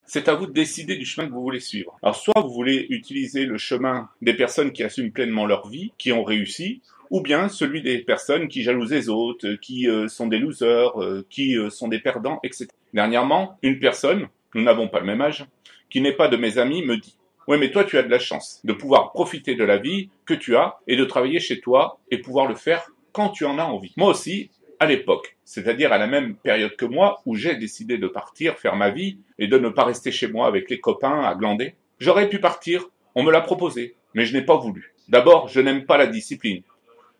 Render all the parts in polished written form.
c'est à vous de décider du chemin que vous voulez suivre. Alors soit vous voulez utiliser le chemin des personnes qui assument pleinement leur vie, qui ont réussi, ou bien celui des personnes qui jalousent les autres, qui sont des losers, qui sont des perdants, etc. Dernièrement, une personne, nous n'avons pas le même âge, qui n'est pas de mes amis, me dit « Ouais, mais toi, tu as de la chance de pouvoir profiter de la vie que tu as et de travailler chez toi et pouvoir le faire quand tu en as envie. » Moi aussi, à l'époque, c'est-à-dire à la même période que moi, où j'ai décidé de partir faire ma vie et de ne pas rester chez moi avec les copains à glander, j'aurais pu partir, on me l'a proposé, mais je n'ai pas voulu. D'abord, je n'aime pas la discipline.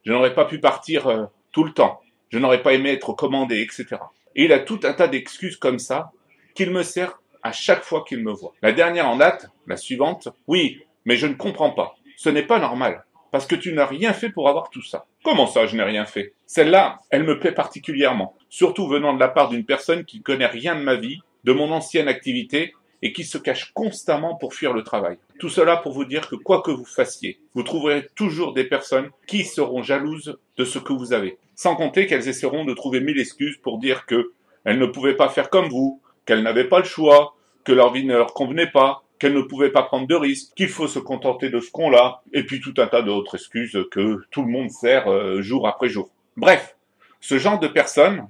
Je n'aurais pas pu partir tout le temps. Je n'aurais pas aimé être commandé, etc. Et il a tout un tas d'excuses comme ça qu'il me sert à chaque fois qu'il me voit. La dernière en date, la suivante, oui, mais je ne comprends pas. Ce n'est pas normal, parce que tu n'as rien fait pour avoir tout ça. Comment ça, je n'ai rien fait? Celle-là, elle me plaît particulièrement, surtout venant de la part d'une personne qui ne connaît rien de ma vie, de mon ancienne activité, et qui se cache constamment pour fuir le travail. Tout cela pour vous dire que quoi que vous fassiez, vous trouverez toujours des personnes qui seront jalouses de ce que vous avez. Sans compter qu'elles essaieront de trouver 1000 excuses pour dire que elles ne pouvaient pas faire comme vous, qu'elles n'avaient pas le choix, que leur vie ne leur convenait pas, qu'elles ne pouvaient pas prendre de risques, qu'il faut se contenter de ce qu'on a, et puis tout un tas d'autres excuses que tout le monde sert jour après jour. Bref, ce genre de personnes,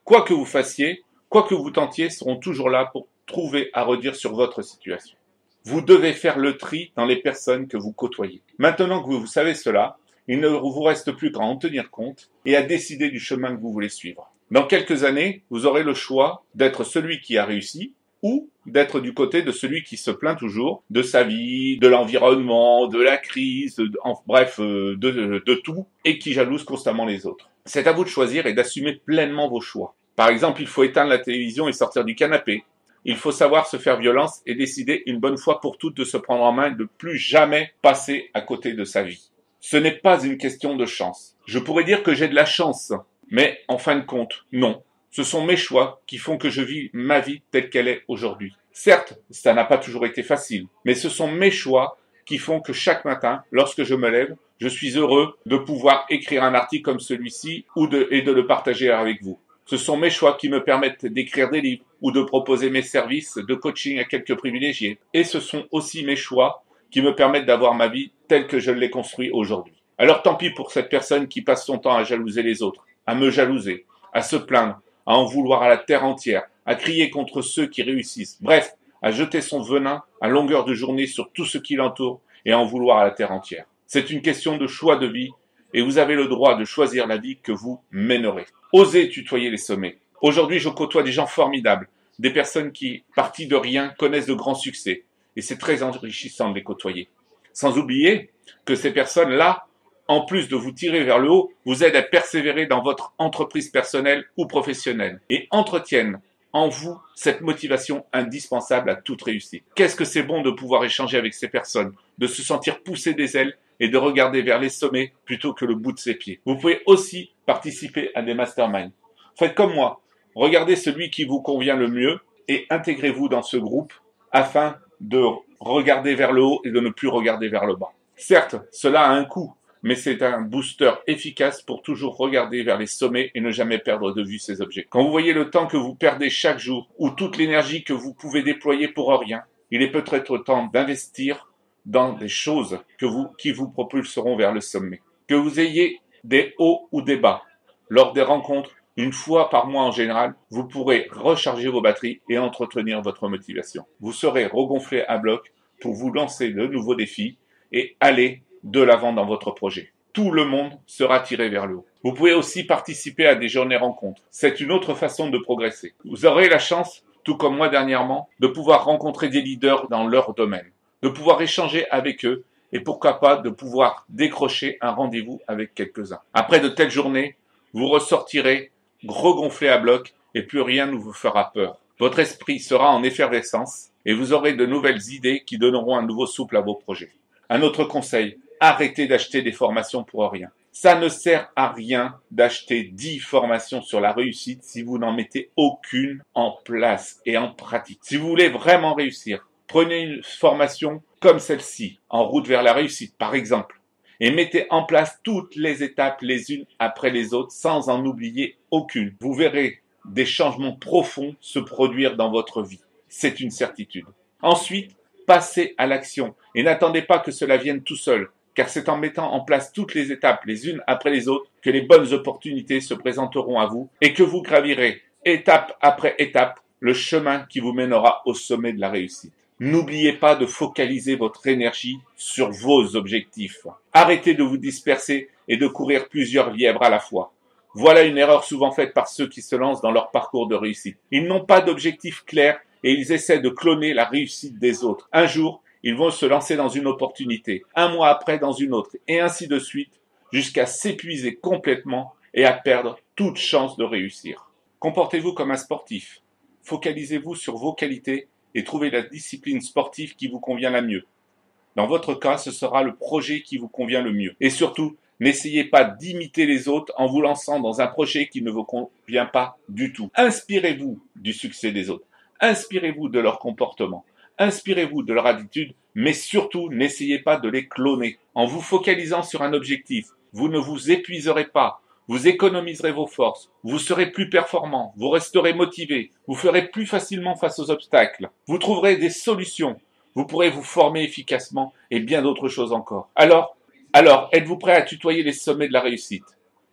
quoi que vous fassiez, quoi que vous tentiez, seront toujours là pour trouver à redire sur votre situation. Vous devez faire le tri dans les personnes que vous côtoyez. Maintenant que vous savez cela, il ne vous reste plus qu'à en tenir compte et à décider du chemin que vous voulez suivre. Dans quelques années, vous aurez le choix d'être celui qui a réussi ou d'être du côté de celui qui se plaint toujours de sa vie, de l'environnement, de la crise, de tout, et qui jalouse constamment les autres. C'est à vous de choisir et d'assumer pleinement vos choix. Par exemple, il faut éteindre la télévision et sortir du canapé. Il faut savoir se faire violence et décider une bonne fois pour toutes de se prendre en main et de plus jamais passer à côté de sa vie. Ce n'est pas une question de chance. Je pourrais dire que j'ai de la chance, mais en fin de compte, non. Ce sont mes choix qui font que je vis ma vie telle qu'elle est aujourd'hui. Certes, ça n'a pas toujours été facile, mais ce sont mes choix qui font que chaque matin, lorsque je me lève, je suis heureux de pouvoir écrire un article comme celui-ci et de le partager avec vous. Ce sont mes choix qui me permettent d'écrire des livres ou de proposer mes services de coaching à quelques privilégiés. Et ce sont aussi mes choix qui me permettent d'avoir ma vie telle que je l'ai construite aujourd'hui. Alors tant pis pour cette personne qui passe son temps à jalouser les autres, à me jalouser, à se plaindre, à en vouloir à la terre entière, à crier contre ceux qui réussissent. Bref, à jeter son venin à longueur de journée sur tout ce qui l'entoure et à en vouloir à la terre entière. C'est une question de choix de vie et vous avez le droit de choisir la vie que vous mènerez. Osez tutoyer les sommets. Aujourd'hui, je côtoie des gens formidables, des personnes qui, parties de rien, connaissent de grands succès. Et c'est très enrichissant de les côtoyer. Sans oublier que ces personnes-là, en plus de vous tirer vers le haut, vous aident à persévérer dans votre entreprise personnelle ou professionnelle et entretiennent en vous cette motivation indispensable à toute réussite. Qu'est-ce que c'est bon de pouvoir échanger avec ces personnes, de se sentir pousser des ailes et de regarder vers les sommets plutôt que le bout de ses pieds. Vous pouvez aussi participer à des masterminds. Faites comme moi, regardez celui qui vous convient le mieux et intégrez-vous dans ce groupe afin de regarder vers le haut et de ne plus regarder vers le bas. Certes, cela a un coût, mais c'est un booster efficace pour toujours regarder vers les sommets et ne jamais perdre de vue ses objets. Quand vous voyez le temps que vous perdez chaque jour ou toute l'énergie que vous pouvez déployer pour rien, il est peut-être temps d'investir dans des choses qui vous propulseront vers le sommet. Que vous ayez des hauts ou des bas, lors des rencontres, une fois par mois en général, vous pourrez recharger vos batteries et entretenir votre motivation. Vous serez regonflé à bloc pour vous lancer de nouveaux défis et aller de l'avant dans votre projet. Tout le monde sera tiré vers le haut. Vous pouvez aussi participer à des journées rencontres. C'est une autre façon de progresser. Vous aurez la chance, tout comme moi dernièrement, de pouvoir rencontrer des leaders dans leur domaine, de pouvoir échanger avec eux et pourquoi pas de pouvoir décrocher un rendez-vous avec quelques-uns. Après de telles journées, vous ressortirez regonflé à bloc et plus rien ne vous fera peur. Votre esprit sera en effervescence et vous aurez de nouvelles idées qui donneront un nouveau souffle à vos projets. Un autre conseil, arrêtez d'acheter des formations pour rien. Ça ne sert à rien d'acheter 10 formations sur la réussite si vous n'en mettez aucune en place et en pratique. Si vous voulez vraiment réussir, prenez une formation comme celle-ci, en route vers la réussite par exemple, et mettez en place toutes les étapes les unes après les autres sans en oublier aucune. Vous verrez des changements profonds se produire dans votre vie. c'est une certitude. Ensuite, passez à l'action et n'attendez pas que cela vienne tout seul, car c'est en mettant en place toutes les étapes les unes après les autres que les bonnes opportunités se présenteront à vous et que vous gravirez étape après étape le chemin qui vous mènera au sommet de la réussite. N'oubliez pas de focaliser votre énergie sur vos objectifs. Arrêtez de vous disperser et de courir plusieurs lièvres à la fois. Voilà une erreur souvent faite par ceux qui se lancent dans leur parcours de réussite. Ils n'ont pas d'objectif clair et ils essaient de cloner la réussite des autres. Un jour, ils vont se lancer dans une opportunité, un mois après dans une autre, et ainsi de suite, jusqu'à s'épuiser complètement et à perdre toute chance de réussir. Comportez-vous comme un sportif. Focalisez-vous sur vos qualités et trouvez la discipline sportive qui vous convient la mieux. Dans votre cas, ce sera le projet qui vous convient le mieux. Et surtout, n'essayez pas d'imiter les autres en vous lançant dans un projet qui ne vous convient pas du tout. Inspirez-vous du succès des autres. Inspirez-vous de leur comportement. Inspirez-vous de leur attitude, mais surtout, n'essayez pas de les cloner. En vous focalisant sur un objectif, vous ne vous épuiserez pas. Vous économiserez vos forces, vous serez plus performant, vous resterez motivé, vous ferez plus facilement face aux obstacles, vous trouverez des solutions, vous pourrez vous former efficacement et bien d'autres choses encore. Alors, êtes-vous prêt à tutoyer les sommets de la réussite?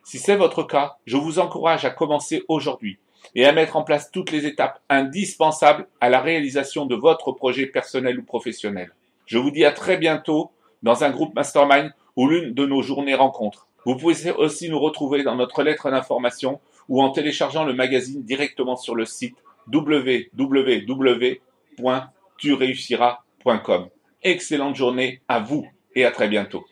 Si c'est votre cas, je vous encourage à commencer aujourd'hui et à mettre en place toutes les étapes indispensables à la réalisation de votre projet personnel ou professionnel. Je vous dis à très bientôt dans un groupe mastermind ou l'une de nos journées rencontres. Vous pouvez aussi nous retrouver dans notre lettre d'information ou en téléchargeant le magazine directement sur le site www.tureusssiras.com. Excellente journée à vous et à très bientôt.